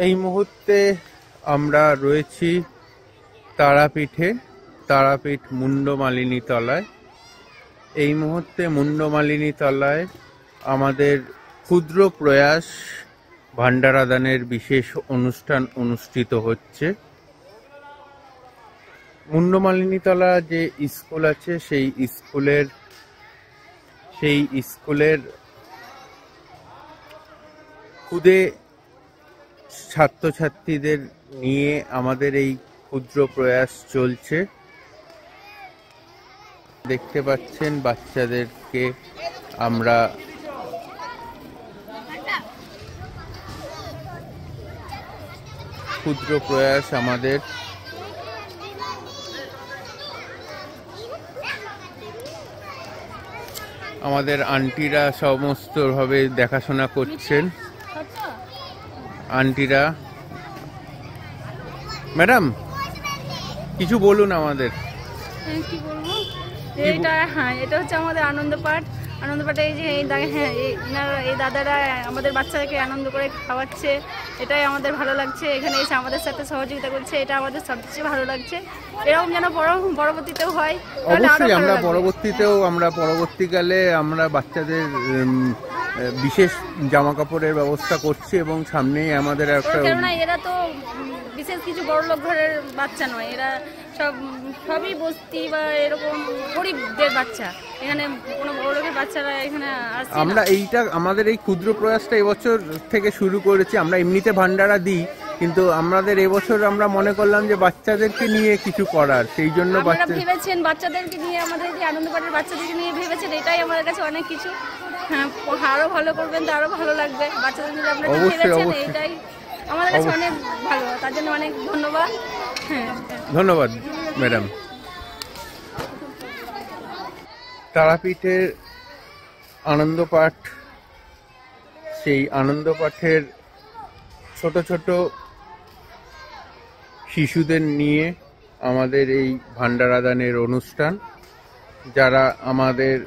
এই মুহূর্তে আমরা রয়েছি তারাপীঠে, তারাপীঠ মুন্ডমালিনী তলায়। এই মুহূর্তে মুন্ডমালিনী তলায় আমাদের ক্ষুদ্র প্রয়াস ভান্ডারাদানের বিশেষ অনুষ্ঠান অনুষ্ঠিত হচ্ছে। মুন্ডমালিনী তলা যে স্কুল আছে সেই স্কুলের খুদে ছাত্রছাত্রীদের নিয়ে আমাদের এই ক্ষুদ্র প্রয়াস চলছে। দেখতে পাচ্ছেন বাচ্চাদেরকে আমরা ক্ষুদ্র প্রয়াস আমাদের আন্টিরা সমস্তভাবে দেখাশোনা করছেন। আন্টিরা, ম্যাডাম কিছু বলুন আমাদের। কি বলবো, এটা হচ্ছে আমাদের আনন্দপাঠে এই যে এই দাদারা আমাদের বাচ্চাদেরকে আনন্দ করে খাওয়াচ্ছে, এটাই আমাদের ভালো লাগছে। এখানে এসে আমাদের সাথে সহযোগিতা করছে, এটা আমাদের সবচেয়ে ভালো লাগছে। এরকম যেন পরবর্তীতেও হয়। অবশ্যই আমরা পরবর্তীকালে আমরা বাচ্চাদের বিশেষ জামা কাপড়ের ব্যবস্থা করছি এবং সামনেই আমাদের একটা, কেননা এরা তো বিশেষ কিছু বড় লোক ঘরের বাচ্চা নয়, এরা সবই বস্তি বা এরকম গরিবদের বাচ্চা। এখানে কোনো বড় লোকের বাচ্চারা এখানে আসছে। আমরা আমাদের এই ক্ষুদ্র প্রয়াসটা এবছর থেকে শুরু করেছি। আমরা এমনিতে ভান্ডারা দিই, কিন্তু আমাদের এবছর আমরা মনে করলাম যে বাচ্চাদেরকে নিয়ে কিছু করার, সেই জন্য ভেবেছেন বাচ্চাদেরকে নিয়ে, আমাদের যে আনন্দপাঠের বাচ্চাদেরকে নিয়ে ভেবেছেন, এটাই আমাদের কাছে অনেক কিছু। হ্যাঁ, আরো ভালো করবেন তো আরো ভালো লাগবে। বাচ্চাদের নিয়ে আপনারা ভেবেছেন, এইটাই আমাদের কাছে অনেক ভালো, তার জন্য অনেক ধন্যবাদ। হ্যাঁ, ধন্যবাদ ম্যাডাম। তারাপীঠের আনন্দপাঠ, সেই আনন্দপাঠের ছোট ছোট শিশুদের নিয়ে আমাদের এই ভান্ডারাদানের অনুষ্ঠান। যারা আমাদের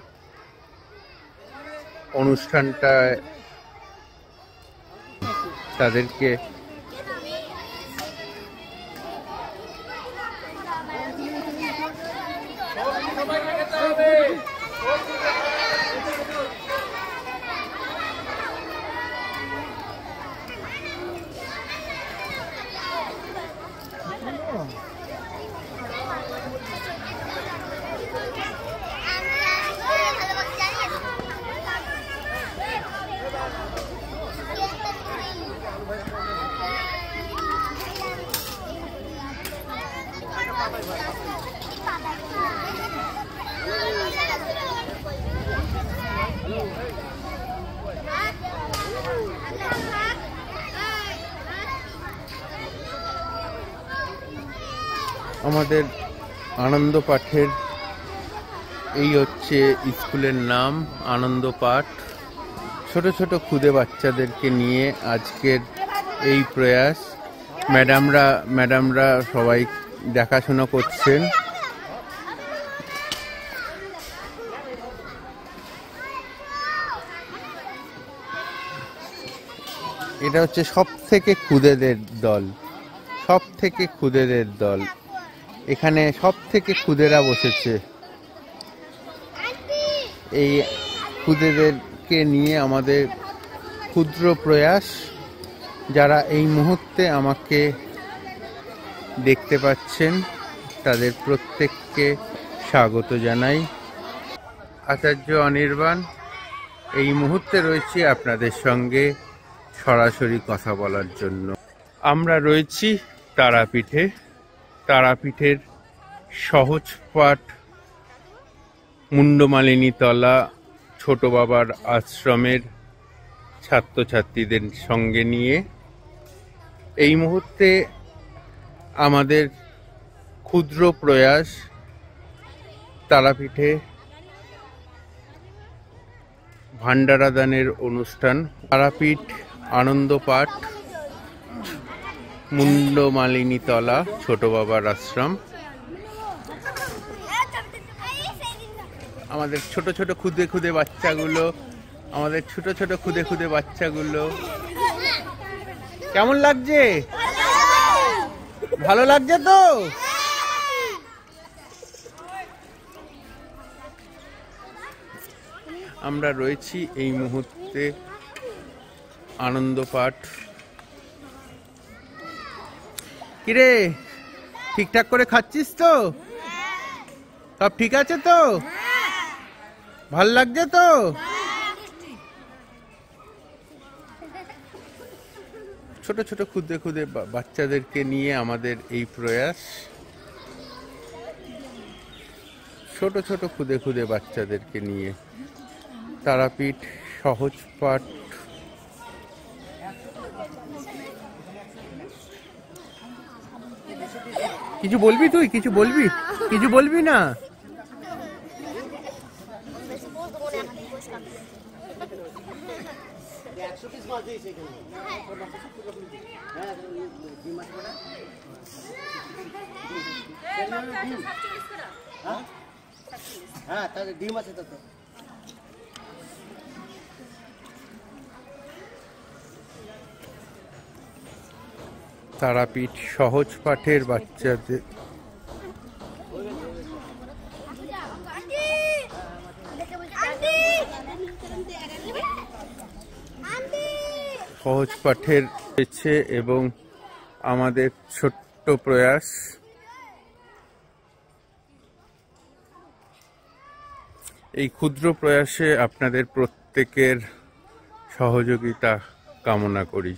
অনুষ্ঠানটায় তাদেরকে আমাদের আনন্দপাঠের এই হচ্ছে স্কুলের নাম, আনন্দপাঠ। ছোট ছোট খুদে বাচ্চাদেরকে নিয়ে আজকের এই প্রয়াস। ম্যাডামরা সবাই দেখাশোনা করছেন। এটা হচ্ছে সব থেকে খুদেদের দল। এখানে সব থেকে খুদেরা বসেছে। এই খুদেদেরকে নিয়ে আমাদের ক্ষুদ্র প্রয়াস। যারা এই মুহূর্তে আমাকে দেখতে পাচ্ছেন তাদের প্রত্যেককে স্বাগত জানাই। আচার্য অনির্বাণ এই মুহূর্তে রয়েছি আপনাদের সঙ্গে সরাসরি কথা বলার জন্য। আমরা রয়েছি তারাপীঠের সহজ পাঠ মুন্ডমালিনী তলা ছোট বাবার আশ্রমের ছাত্রছাত্রীদের সঙ্গে নিয়ে। এই মুহূর্তে আমাদের ক্ষুদ্র প্রয়াস তারাপীঠে ভান্ডারাদানের অনুষ্ঠান। তারাপীঠ আনন্দপাঠ মুন্ডমালিনী তলা ছোট বাবার আশ্রম। আমাদের ছোট ছোট খুদে বাচ্চাগুলো কেমন লাগছে? ভালো লাগছে তো? আমরা রয়েছি এই মুহূর্তে আনন্দ পাঠ। কিরে, ঠিকঠাক করে খাচ্ছিস তো? সব ঠিক আছে তো? ভাল লাগছে তো? ছোট ছোট ক্ষুদে ক্ষুদে বাচ্চাদেরকে নিয়ে আমাদের এই প্রয়াস। ছোট ছোট ক্ষুদে ক্ষুদে বাচ্চাদেরকে নিয়ে তারাপীঠ সহজ পাঠ। কিছু বলবি তুই? কিছু বলবি? কিছু বলবি না? তারাপীঠ সহজ পাঠের বাচ্চাদের সহজ পাঠের রয়েছে এবং আমাদের ছোট্ট প্রয়াস। এই ক্ষুদ্র প্রয়াসে আপনাদের প্রত্যেকের সহযোগিতা কামনা করি।